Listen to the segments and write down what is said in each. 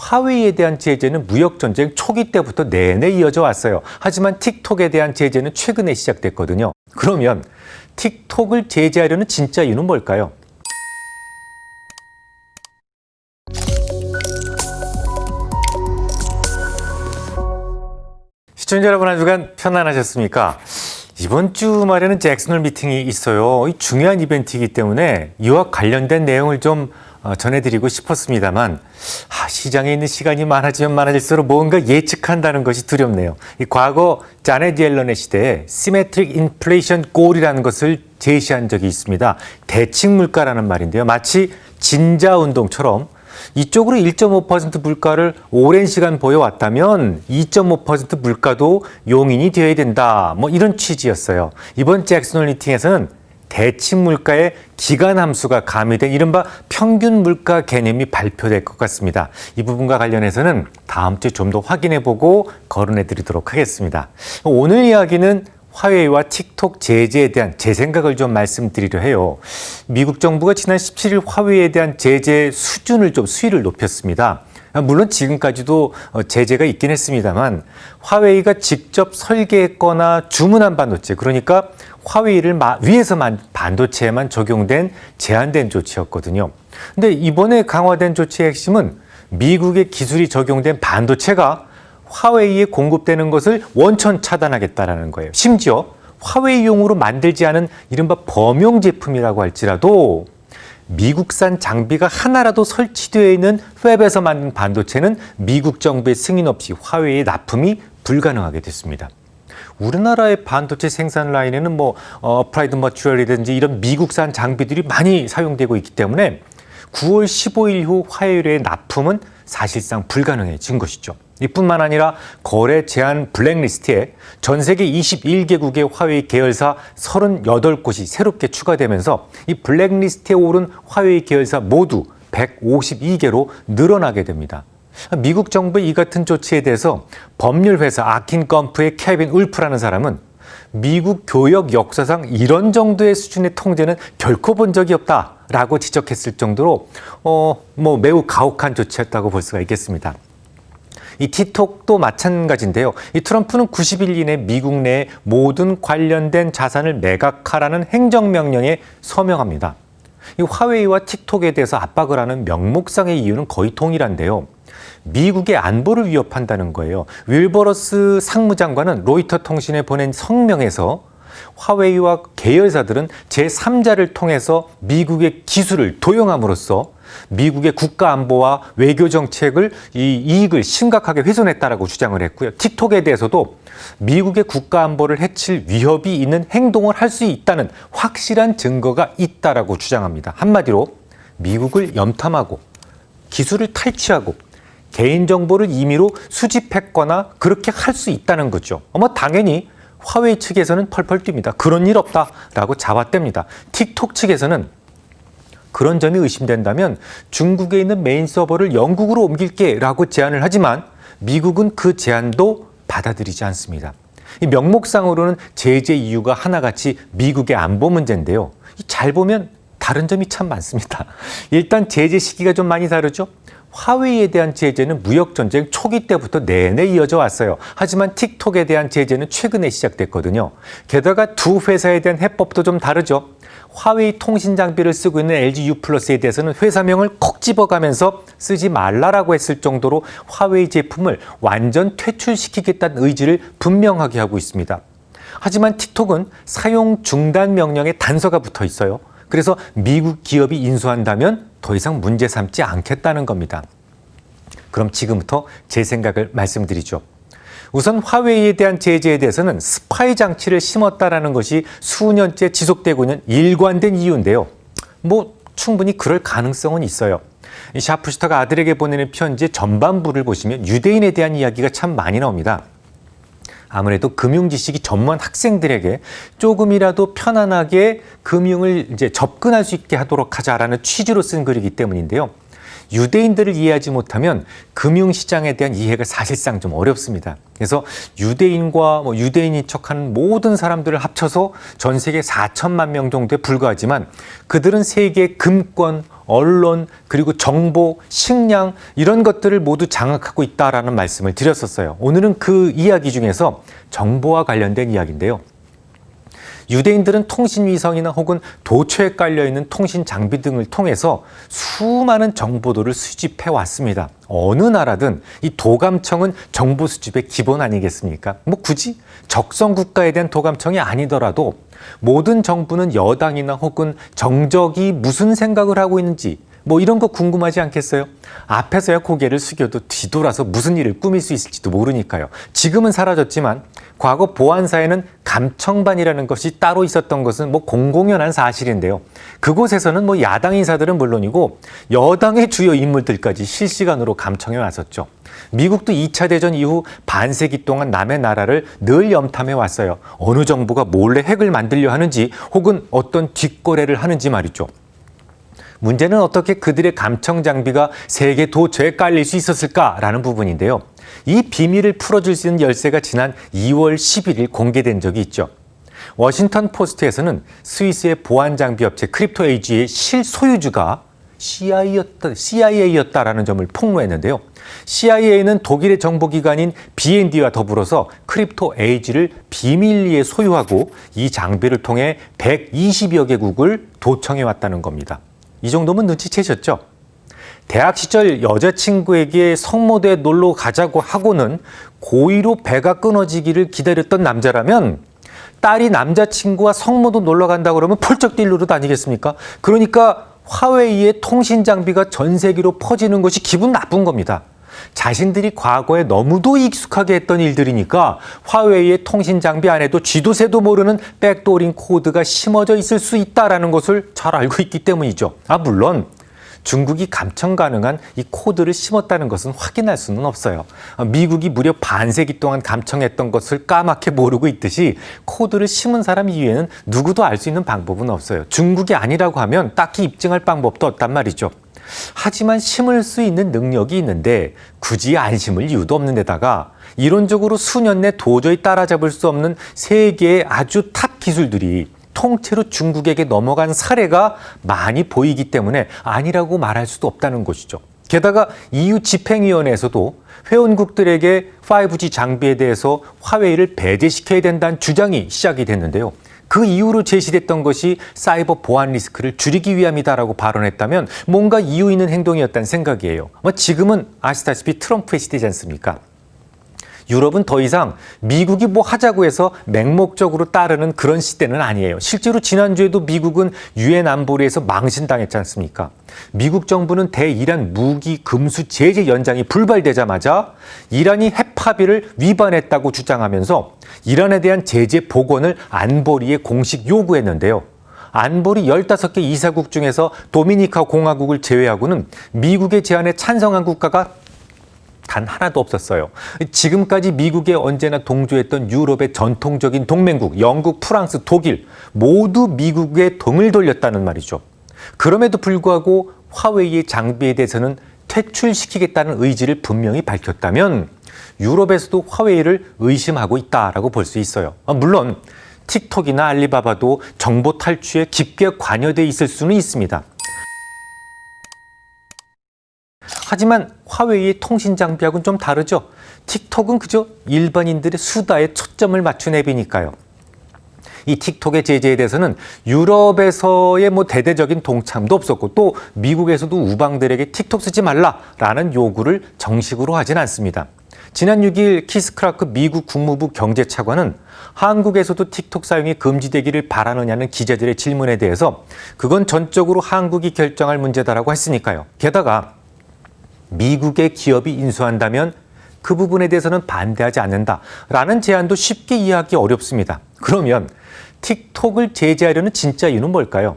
화웨이에 대한 제재는 무역전쟁 초기 때부터 내내 이어져 왔어요. 하지만 틱톡에 대한 제재는 최근에 시작됐거든요. 그러면 틱톡을 제재하려는 진짜 이유는 뭘까요? 시청자 여러분, 한 주간 편안하셨습니까? 이번 주말에는 잭슨홀 미팅이 있어요. 중요한 이벤트이기 때문에 이와 관련된 내용을 좀 전해드리고 싶었습니다만 시장에 있는 시간이 많아지면 많아질수록 뭔가 예측한다는 것이 두렵네요. 과거 자넷 옐런의 시대에 시메트릭 인플레이션 골이라는 것을 제시한 적이 있습니다. 대칭 물가라는 말인데요. 마치 진자운동처럼 이쪽으로 1.5% 물가를 오랜 시간 보여왔다면 2.5% 물가도 용인이 되어야 된다. 이런 취지였어요. 이번 잭슨홀 미팅에서는 대칭 물가의 기간 함수가 가미된 이른바 평균 물가 개념이 발표될 것 같습니다. 이 부분과 관련해서는 다음 주에 좀 더 확인해보고 거론해 드리도록 하겠습니다. 오늘 이야기는 화웨이와 틱톡 제재에 대한 제 생각을 좀 말씀드리려 해요. 미국 정부가 지난 17일 화웨이에 대한 제재 수준을 수위를 높였습니다. 물론 지금까지도 제재가 있긴 했습니다만 화웨이가 직접 설계했거나 주문한 반도체, 그러니까 화웨이를 위해서 만든 반도체에만 적용된 제한된 조치였거든요. 근데 이번에 강화된 조치의 핵심은 미국의 기술이 적용된 반도체가 화웨이에 공급되는 것을 원천 차단하겠다는 거예요. 심지어 화웨이용으로 만들지 않은 이른바 범용 제품이라고 할지라도 미국산 장비가 하나라도 설치되어 있는 홑에서 만든 반도체는 미국 정부의 승인 없이 화웨이에 납품이 불가능하게 됐습니다. 우리나라의 반도체 생산 라인에는 어플라이드 머티리얼이든지 이런 미국산 장비들이 많이 사용되고 있기 때문에 9월 15일 후 화웨이의 납품은 사실상 불가능해진 것이죠. 이뿐만 아니라 거래 제한 블랙리스트에 전 세계 21개국의 화웨이 계열사 38곳이 새롭게 추가되면서 이 블랙리스트에 오른 화웨이 계열사 모두 152개로 늘어나게 됩니다. 미국 정부의 이 같은 조치에 대해서 법률회사 아킨컴프의 케빈 울프라는 사람은 미국 교역 역사상 이런 정도의 수준의 통제는 결코 본 적이 없다라고 지적했을 정도로 매우 가혹한 조치였다고 볼 수가 있겠습니다. 이 틱톡도 마찬가지인데요. 이 트럼프는 90일 이내 미국 내 모든 관련된 자산을 매각하라는 행정명령에 서명합니다. 이 화웨이와 틱톡에 대해서 압박을 하는 명목상의 이유는 거의 동일한데요. 미국의 안보를 위협한다는 거예요. 윌버러스 상무장관은 로이터 통신에 보낸 성명에서 화웨이와 계열사들은 제3자를 통해서 미국의 기술을 도용함으로써 미국의 국가 안보와 외교 정책을 이익을 심각하게 훼손했다라고 주장을 했고요. 틱톡에 대해서도 미국의 국가 안보를 해칠 위협이 있는 행동을 할 수 있다는 확실한 증거가 있다라고 주장합니다. 한마디로 미국을 염탐하고 기술을 탈취하고 개인정보를 임의로 수집했거나 그렇게 할 수 있다는 거죠. 당연히 화웨이 측에서는 펄펄 뜁니다. 그런 일 없다라고 잡아댑니다. 틱톡 측에서는 그런 점이 의심된다면 중국에 있는 메인 서버를 영국으로 옮길게라고 제안을 하지만 미국은 그 제안도 받아들이지 않습니다. 이 명목상으로는 제재 이유가 하나같이 미국의 안보 문제인데요. 잘 보면 다른 점이 참 많습니다. 일단 제재 시기가 좀 많이 다르죠. 화웨이에 대한 제재는 무역전쟁 초기 때부터 내내 이어져 왔어요. 하지만 틱톡에 대한 제재는 최근에 시작됐거든요. 게다가 두 회사에 대한 해법도 좀 다르죠. 화웨이 통신 장비를 쓰고 있는 LG U+에 대해서는 회사명을 콕 집어가면서 쓰지 말라라고 했을 정도로 화웨이 제품을 완전 퇴출시키겠다는 의지를 분명하게 하고 있습니다. 하지만 틱톡은 사용 중단 명령에 단서가 붙어 있어요. 그래서 미국 기업이 인수한다면 더 이상 문제 삼지 않겠다는 겁니다. 그럼 지금부터 제 생각을 말씀드리죠. 우선 화웨이에 대한 제재에 대해서는 스파이 장치를 심었다라는 것이 수년째 지속되고 있는 일관된 이유인데요. 충분히 그럴 가능성은 있어요. 샤프슈터가 아들에게 보내는 편지의 전반부를 보시면 유대인에 대한 이야기가 참 많이 나옵니다. 아무래도 금융 지식이 전무한 학생들에게 조금이라도 편안하게 금융을 접근할 수 있게 하도록 하자라는 취지로 쓴 글이기 때문인데요. 유대인들을 이해하지 못하면 금융시장에 대한 이해가 사실상 좀 어렵습니다. 그래서 유대인과 유대인인 척하는 모든 사람들을 합쳐서 전 세계 4천만 명 정도에 불과하지만 그들은 세계의 금권, 언론, 그리고 정보, 식량 이런 것들을 모두 장악하고 있다라는 말씀을 드렸었어요. 오늘은 그 이야기 중에서 정보와 관련된 이야기인데요. 유대인들은 통신위성이나 혹은 도처에 깔려있는 통신 장비 등을 통해서 수많은 정보들을 수집해 왔습니다. 어느 나라든 이 도감청은 정보 수집의 기본 아니겠습니까? 뭐 굳이 적성 국가에 대한 도감청이 아니더라도 모든 정부는 여당이나 혹은 정적이 무슨 생각을 하고 있는지 뭐 이런 거 궁금하지 않겠어요? 앞에서야 고개를 숙여도 뒤돌아서 무슨 일을 꾸밀 수 있을지도 모르니까요. 지금은 사라졌지만 과거 보안사에는 감청반이라는 것이 따로 있었던 것은 뭐 공공연한 사실인데요. 그곳에서는 뭐 야당 인사들은 물론이고 여당의 주요 인물들까지 실시간으로 감청해 왔었죠. 미국도 2차 대전 이후 반세기 동안 남의 나라를 늘 염탐해 왔어요. 어느 정부가 몰래 핵을 만들려 하는지 혹은 어떤 뒷거래를 하는지 말이죠. 문제는 어떻게 그들의 감청 장비가 세계 도처에 깔릴 수 있었을까라는 부분인데요. 이 비밀을 풀어줄 수 있는 열쇠가 지난 2월 11일 공개된 적이 있죠. 워싱턴 포스트에서는 스위스의 보안 장비 업체 크립토 에이지의 실소유주가 CIA였다라는 점을 폭로했는데요. CIA는 독일의 정보기관인 BND와 더불어서 크립토 에이지를 비밀리에 소유하고 이 장비를 통해 120여 개국을 도청해왔다는 겁니다. 이 정도면 눈치채셨죠? 대학 시절 여자친구에게 성모대에 놀러 가자고 하고는 고의로 배가 끊어지기를 기다렸던 남자라면 딸이 남자친구와 성모도 놀러 간다고 그러면 펄쩍 뛸 노릇 아니겠습니까? 그러니까 화웨이의 통신 장비가 전 세계로 퍼지는 것이 기분 나쁜 겁니다. 자신들이 과거에 너무도 익숙하게 했던 일들이니까 화웨이의 통신 장비 안에도 쥐도 새도 모르는 백도어링 코드가 심어져 있을 수 있다는 것을 잘 알고 있기 때문이죠. 물론 중국이 감청 가능한 이 코드를 심었다는 것은 확인할 수는 없어요. 미국이 무려 반세기 동안 감청했던 것을 까맣게 모르고 있듯이 코드를 심은 사람 이외에는 누구도 알 수 있는 방법은 없어요. 중국이 아니라고 하면 딱히 입증할 방법도 없단 말이죠. 하지만 심을 수 있는 능력이 있는데 굳이 안 심을 이유도 없는 데다가 이론적으로 수년 내 도저히 따라잡을 수 없는 세계의 아주 탑 기술들이 통째로 중국에게 넘어간 사례가 많이 보이기 때문에 아니라고 말할 수도 없다는 것이죠. 게다가 EU 집행위원회에서도 회원국들에게 5G 장비에 대해서 화웨이를 배제시켜야 된다는 주장이 시작이 됐는데요. 그 이유로 제시됐던 것이 사이버 보안 리스크를 줄이기 위함이다라고 발언했다면 뭔가 이유 있는 행동이었다는 생각이에요. 지금은 아시다시피 트럼프의 시대지 않습니까? 유럽은 더 이상 미국이 뭐 하자고 해서 맹목적으로 따르는 그런 시대는 아니에요. 실제로 지난주에도 미국은 유엔 안보리에서 망신당했지 않습니까? 미국 정부는 대이란 무기 금수 제재 연장이 불발되자마자 이란이 핵 합의를 위반했다고 주장하면서 이란에 대한 제재 복원을 안보리에 공식 요구했는데요. 안보리 15개 이사국 중에서 도미니카 공화국을 제외하고는 미국의 제안에 찬성한 국가가 단 하나도 없었어요. 지금까지 미국에 언제나 동조했던 유럽의 전통적인 동맹국, 영국, 프랑스, 독일 모두 미국에 등을 돌렸다는 말이죠. 그럼에도 불구하고 화웨이의 장비에 대해서는 퇴출시키겠다는 의지를 분명히 밝혔다면 유럽에서도 화웨이를 의심하고 있다라고 볼 수 있어요. 물론 틱톡이나 알리바바도 정보 탈취에 깊게 관여돼 있을 수는 있습니다. 하지만 화웨이의 통신 장비하고는 좀 다르죠. 틱톡은 그저 일반인들의 수다에 초점을 맞춘 앱이니까요. 이 틱톡의 제재에 대해서는 유럽에서의 대대적인 동참도 없었고 또 미국에서도 우방들에게 틱톡 쓰지 말라라는 요구를 정식으로 하진 않습니다. 지난 6일 키스 크라크 미국 국무부 경제차관은 한국에서도 틱톡 사용이 금지되기를 바라느냐는 기자들의 질문에 대해서 그건 전적으로 한국이 결정할 문제다라고 했으니까요. 게다가 미국의 기업이 인수한다면 그 부분에 대해서는 반대하지 않는다라는 제안도 쉽게 이해하기 어렵습니다. 그러면 틱톡을 제재하려는 진짜 이유는 뭘까요?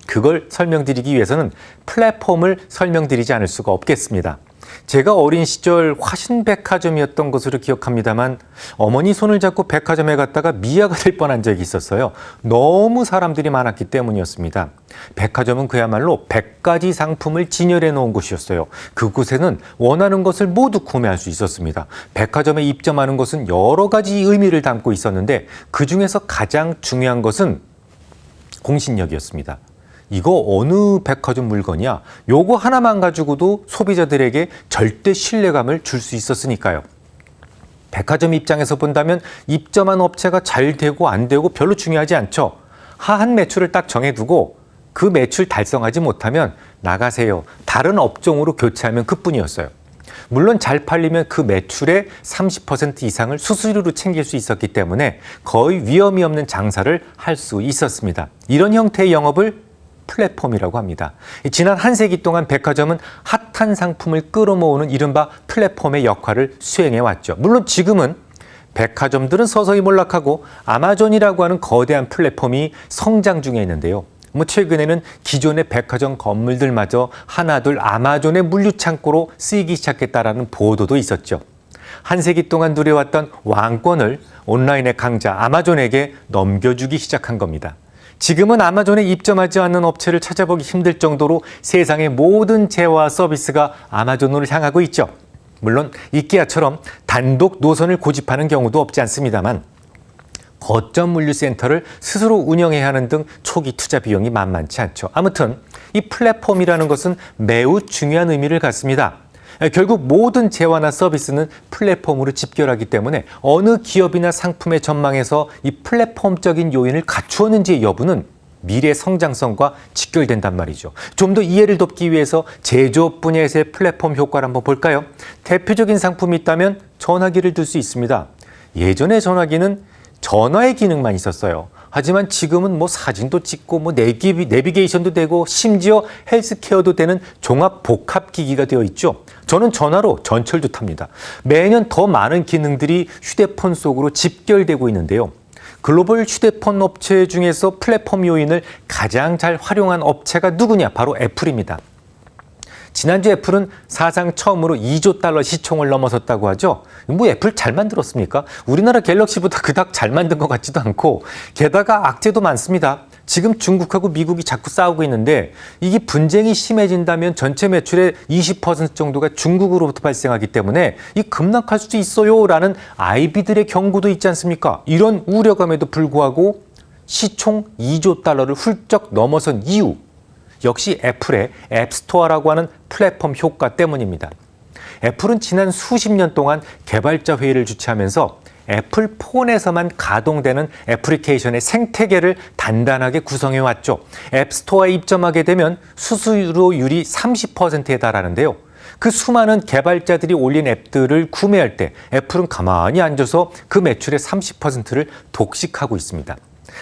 그걸 설명드리기 위해서는 플랫폼을 설명드리지 않을 수가 없겠습니다. 제가 어린 시절 화신백화점이었던 것으로 기억합니다만 어머니 손을 잡고 백화점에 갔다가 미아가 될 뻔한 적이 있었어요. 너무 사람들이 많았기 때문이었습니다. 백화점은 그야말로 100가지 상품을 진열해 놓은 곳이었어요. 그곳에는 원하는 것을 모두 구매할 수 있었습니다. 백화점에 입점하는 것은 여러 가지 의미를 담고 있었는데 그중에서 가장 중요한 것은 공신력이었습니다. 이거 어느 백화점 물건이야? 요거 하나만 가지고도 소비자들에게 절대 신뢰감을 줄 수 있었으니까요. 백화점 입장에서 본다면 입점한 업체가 잘 되고 안 되고 별로 중요하지 않죠. 하한 매출을 딱 정해두고 그 매출 달성하지 못하면 나가세요. 다른 업종으로 교체하면 그뿐이었어요. 물론 잘 팔리면 그 매출의 30% 이상을 수수료로 챙길 수 있었기 때문에 거의 위험이 없는 장사를 할 수 있었습니다. 이런 형태의 영업을 플랫폼이라고 합니다. 지난 한 세기 동안 백화점은 핫한 상품을 끌어모으는 이른바 플랫폼의 역할을 수행해왔죠. 물론 지금은 백화점들은 서서히 몰락하고 아마존이라고 하는 거대한 플랫폼이 성장 중에 있는데요. 최근에는 기존의 백화점 건물들마저 하나둘 아마존의 물류창고로 쓰이기 시작했다라는 보도도 있었죠. 한 세기 동안 누려왔던 왕권을 온라인의 강자 아마존에게 넘겨주기 시작한 겁니다. 지금은 아마존에 입점하지 않는 업체를 찾아보기 힘들 정도로 세상의 모든 재화와 서비스가 아마존으로 향하고 있죠. 물론 이케아처럼 단독 노선을 고집하는 경우도 없지 않습니다만 거점 물류센터를 스스로 운영해야 하는 등 초기 투자 비용이 만만치 않죠. 아무튼 이 플랫폼이라는 것은 매우 중요한 의미를 갖습니다. 결국 모든 재화나 서비스는 플랫폼으로 집결하기 때문에 어느 기업이나 상품의 전망에서 이 플랫폼적인 요인을 갖추었는지의 여부는 미래 성장성과 직결된단 말이죠. 좀 더 이해를 돕기 위해서 제조업 분야에서의 플랫폼 효과를 한번 볼까요? 대표적인 상품이 있다면 전화기를 들 수 있습니다. 예전에 전화기는 전화의 기능만 있었어요. 하지만 지금은 사진도 찍고 내비게이션도 되고 심지어 헬스케어도 되는 종합 복합기기가 되어 있죠. 저는 전화로 전철도 탑니다. 매년 더 많은 기능들이 휴대폰 속으로 집결되고 있는데요. 글로벌 휴대폰 업체 중에서 플랫폼 요인을 가장 잘 활용한 업체가 누구냐? 바로 애플입니다. 지난주 애플은 사상 처음으로 2조 달러 시총을 넘어섰다고 하죠. 애플 잘 만들었습니까? 우리나라 갤럭시보다 그닥 잘 만든 것 같지도 않고 게다가 악재도 많습니다. 지금 중국하고 미국이 자꾸 싸우고 있는데 이게 분쟁이 심해진다면 전체 매출의 20% 정도가 중국으로부터 발생하기 때문에 이 급락할 수도 있어요라는 아이비들의 경고도 있지 않습니까? 이런 우려감에도 불구하고 시총 2조 달러를 훌쩍 넘어선 이유 역시 애플의 앱스토어라고 하는 플랫폼 효과 때문입니다. 애플은 지난 수십 년 동안 개발자 회의를 주최하면서 애플 폰에서만 가동되는 애플리케이션의 생태계를 단단하게 구성해왔죠. 앱스토어에 입점하게 되면 수수료율이 30%에 달하는데요. 그 수많은 개발자들이 올린 앱들을 구매할 때 애플은 가만히 앉아서 그 매출의 30%를 독식하고 있습니다.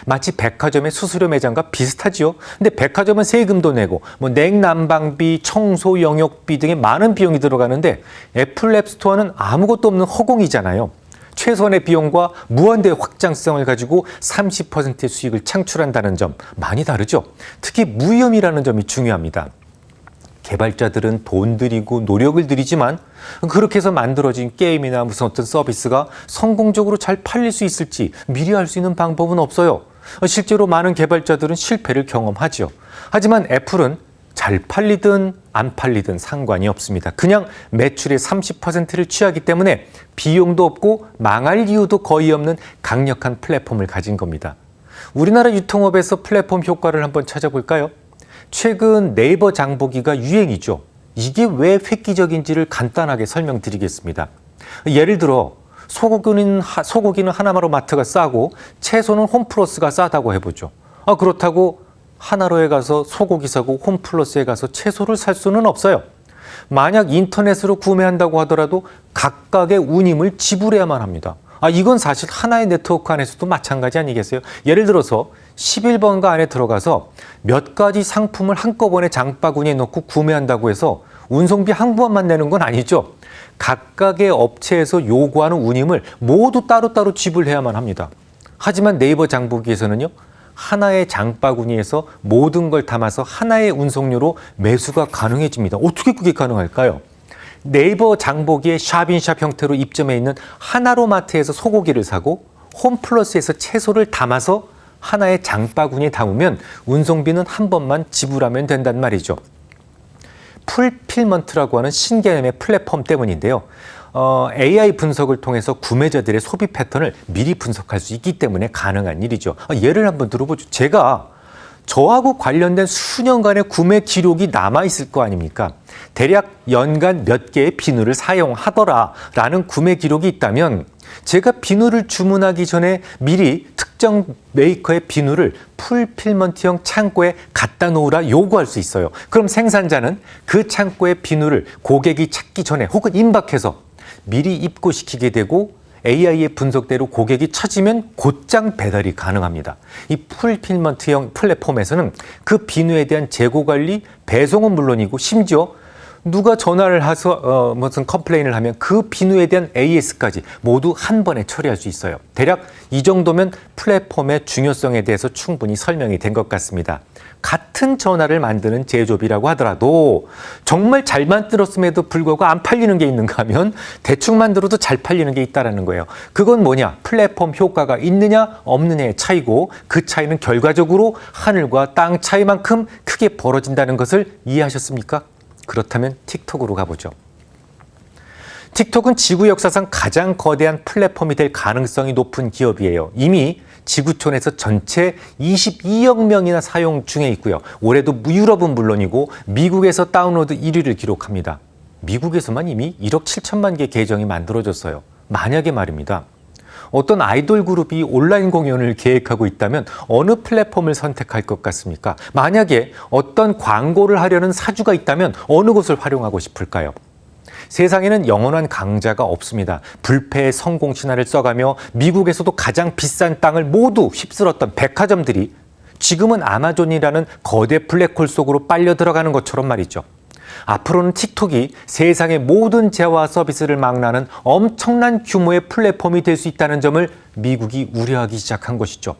마치 백화점의 수수료 매장과 비슷하지요. 근데 백화점은 세금도 내고 냉난방비, 청소 영역비 등의 많은 비용이 들어가는데 애플 앱스토어는 아무것도 없는 허공이잖아요. 최소한의 비용과 무한대의 확장성을 가지고 30%의 수익을 창출한다는 점 많이 다르죠. 특히 무위험이라는 점이 중요합니다. 개발자들은 돈 들이고 노력을 들이지만 그렇게 해서 만들어진 게임이나 무슨 어떤 서비스가 성공적으로 잘 팔릴 수 있을지 미리 알 수 있는 방법은 없어요. 실제로 많은 개발자들은 실패를 경험하죠. 하지만 애플은 잘 팔리든 안 팔리든 상관이 없습니다. 그냥 매출의 30%를 취하기 때문에 비용도 없고 망할 이유도 거의 없는 강력한 플랫폼을 가진 겁니다. 우리나라 유통업에서 플랫폼 효과를 한번 찾아볼까요? 최근 네이버 장보기가 유행이죠. 이게 왜 획기적인지를 간단하게 설명드리겠습니다. 예를 들어 소고기는 하나마로 마트가 싸고 채소는 홈플러스가 싸다고 해보죠. 그렇다고 하나로에 가서 소고기 사고 홈플러스에 가서 채소를 살 수는 없어요. 만약 인터넷으로 구매한다고 하더라도 각각의 운임을 지불해야만 합니다. 이건 사실 하나의 네트워크 안에서도 마찬가지 아니겠어요? 예를 들어서 11번가 안에 들어가서 몇 가지 상품을 한꺼번에 장바구니에 넣고 구매한다고 해서 운송비 한 번만 내는 건 아니죠. 각각의 업체에서 요구하는 운임을 모두 따로따로 지불해야만 합니다. 하지만 네이버 장보기에서는요. 하나의 장바구니에서 모든 걸 담아서 하나의 운송료로 매수가 가능해집니다. 어떻게 그게 가능할까요? 네이버 장보기의 샵인샵 형태로 입점해 있는 하나로마트에서 소고기를 사고 홈플러스에서 채소를 담아서 하나의 장바구니에 담으면 운송비는 한 번만 지불하면 된단 말이죠. 풀필먼트라고 하는 신개념의 플랫폼 때문인데요. AI 분석을 통해서 구매자들의 소비 패턴을 미리 분석할 수 있기 때문에 가능한 일이죠. 예를 한번 들어보죠. 제가 저하고 관련된 수년간의 구매 기록이 남아있을 거 아닙니까? 대략 연간 몇 개의 비누를 사용하더라라는 구매 기록이 있다면 제가 비누를 주문하기 전에 미리 특정 메이커의 비누를 풀필먼트형 창고에 갖다 놓으라 요구할 수 있어요. 그럼 생산자는 그 창고의 비누를 고객이 찾기 전에 혹은 임박해서 미리 입고시키게 되고 AI의 분석대로 고객이 찾으면 곧장 배달이 가능합니다. 이 풀필먼트형 플랫폼에서는 그 비누에 대한 재고 관리, 배송은 물론이고 심지어 누가 전화를 해서 무슨 컴플레인을 하면 그 비누에 대한 AS까지 모두 한 번에 처리할 수 있어요. 대략 이 정도면 플랫폼의 중요성에 대해서 충분히 설명이 된 것 같습니다. 같은 전화를 만드는 제조업이라고 하더라도 정말 잘 만들었음에도 불구하고 안 팔리는 게 있는가 하면 대충 만들어도 잘 팔리는 게 있다는 거예요. 그건 뭐냐? 플랫폼 효과가 있느냐 없느냐의 차이고 그 차이는 결과적으로 하늘과 땅 차이만큼 크게 벌어진다는 것을 이해하셨습니까? 그렇다면 틱톡으로 가보죠. 틱톡은 지구 역사상 가장 거대한 플랫폼이 될 가능성이 높은 기업이에요. 이미 지구촌에서 전체 22억 명이나 사용 중에 있고요. 올해도 유럽은 물론이고 미국에서 다운로드 1위를 기록합니다. 미국에서만 이미 1억 7천만 개 계정이 만들어졌어요. 만약에 말입니다. 어떤 아이돌 그룹이 온라인 공연을 계획하고 있다면 어느 플랫폼을 선택할 것 같습니까? 만약에 어떤 광고를 하려는 사주가 있다면 어느 곳을 활용하고 싶을까요? 세상에는 영원한 강자가 없습니다. 불패의 성공 신화를 써가며 미국에서도 가장 비싼 땅을 모두 휩쓸었던 백화점들이 지금은 아마존이라는 거대 블랙홀 속으로 빨려 들어가는 것처럼 말이죠. 앞으로는 틱톡이 세상의 모든 재화 서비스를 망라하는 엄청난 규모의 플랫폼이 될 수 있다는 점을 미국이 우려하기 시작한 것이죠.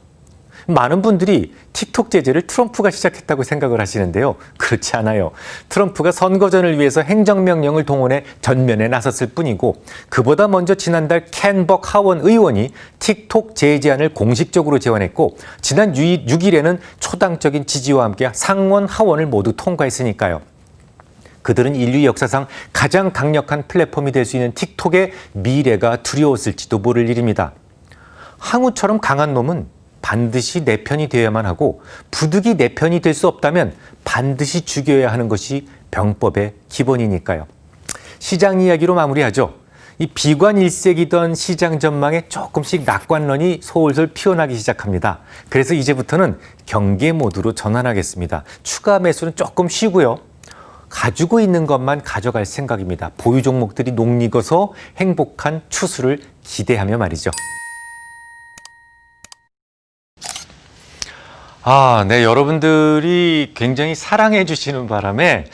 많은 분들이 틱톡 제재를 트럼프가 시작했다고 생각을 하시는데요. 그렇지 않아요. 트럼프가 선거전을 위해서 행정명령을 동원해 전면에 나섰을 뿐이고 그보다 먼저 지난달 켄 벅 하원 의원이 틱톡 제재안을 공식적으로 제안했고 지난 6일에는 초당적인 지지와 함께 상원 하원을 모두 통과했으니까요. 그들은 인류 역사상 가장 강력한 플랫폼이 될 수 있는 틱톡의 미래가 두려웠을지도 모를 일입니다. 항우처럼 강한 놈은 반드시 내 편이 되어야만 하고 부득이 내 편이 될 수 없다면 반드시 죽여야 하는 것이 병법의 기본이니까요. 시장 이야기로 마무리하죠. 이 비관일색이던 시장 전망에 조금씩 낙관론이 솔솔 피어나기 시작합니다. 그래서 이제부터는 경계 모드로 전환하겠습니다. 추가 매수는 조금 쉬고요. 가지고 있는 것만 가져갈 생각입니다. 보유 종목들이 녹익어서 행복한 추수를 기대하며 말이죠. 네, 여러분들이 굉장히 사랑해 주시는 바람에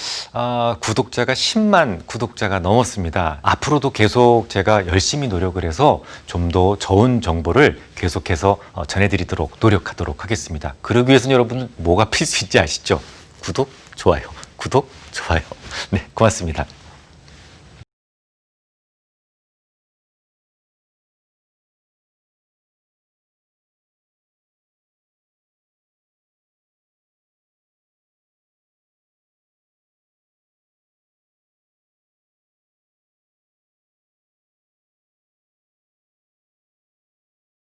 구독자가 10만 구독자가 넘었습니다. 앞으로도 계속 제가 열심히 노력을 해서 좀 더 좋은 정보를 계속해서 전해드리도록 노력하도록 하겠습니다. 그러기 위해서는 여러분 뭐가 필수인지 아시죠? 구독, 좋아요. 구독, 좋아요. 네, 고맙습니다.